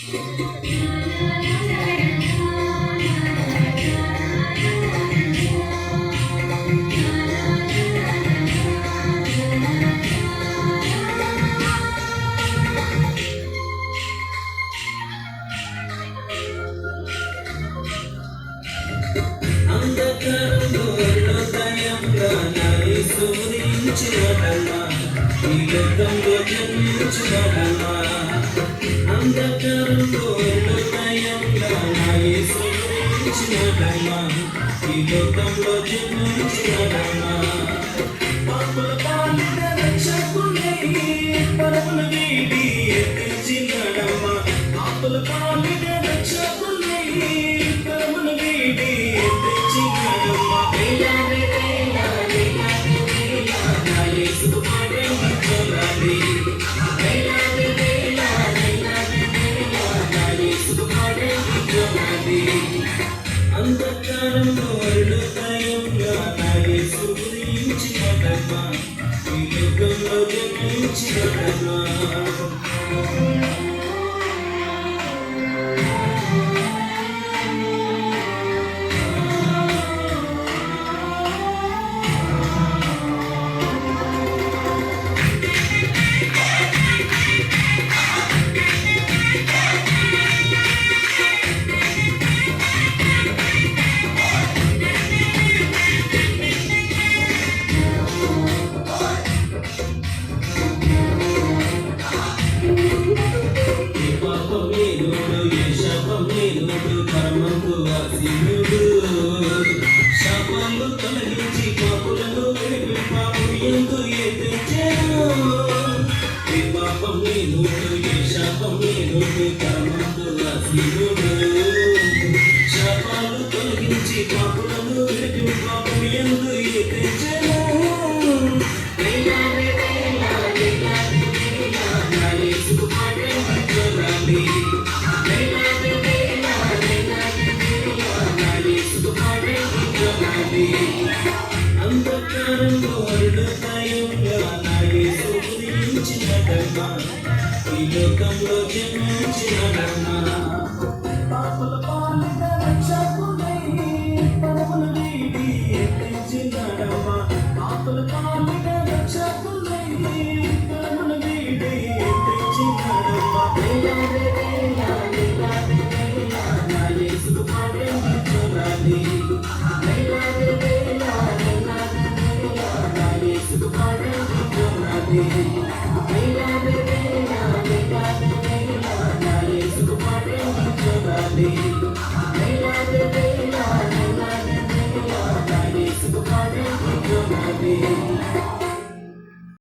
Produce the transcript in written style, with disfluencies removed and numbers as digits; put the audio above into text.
అంధకారంలో హృదయంగా నా యేసు ఉదయించినడమ్మా, ఈ లోకంలో జన్మించినడమ్మా. అంధకారంలో హృదయంగా నా యేసు ఉదయించినడమ్మా, ఈ లోకంలో జన్మించినడమ్మా. పాపుల పాలిట రక్షకుడై పరమును వీడి తెచ్చినడమ్మా, పాపుల పాలిట రక్షకుడై పరమును వీడి తెచ్చినడమ్మా. వేలాది వేలాది వేలాది నా యేసుకు పాడేందుకు చూడాలి. వేలాది వేలాది వేలాది నా యేసుకు పాడేందుకు చూడాలి. అంధకారంలో హృదయంగా నా యేసు ఉదయించినడమ్మా, ఈ లోకంలో జన్మించినడమ్మా. శాపాలు తొలగించి పాపులను విడిపి పాపు ఎందు ఎదిరించెను. ఏ పాపం నీనుడు, ఏ శాపం నీనుడు, కర్మందు అసీనుడు. శాపాలు తొలగించి పాపులను విడిపి పాపు ఎందు ఎదిరించెను. వేలాది వేలాది వేలాది నా యేసుకు పాడేందుకు చూడాలి. వేలాది వేలాది నా యేసుకు పాడేందుకు చూడాలి. అంధకారంలో హృదయంగా నా యేసు ఉదయించినడమ్మా, ఈ లోకంలో జన్మించినడమ్మా. పాపుల పాలిట రక్షకుడై పరమును వీడి తెచ్చినడమ్మా, పాపుల పాలిట రక్షకుడై పరమును వీడి తెచ్చినడమ్మా. వేలాది వేలాది వేలాది నా యేసుకు పాడేందుకు చూడాలి. వేలాది వేలాది వేలాది నా యేసుకు పాడేందుకు చూడాలి. వేలాది వేలాది వేలాది నా యేసుకు పాడేందుకు చూడాలి.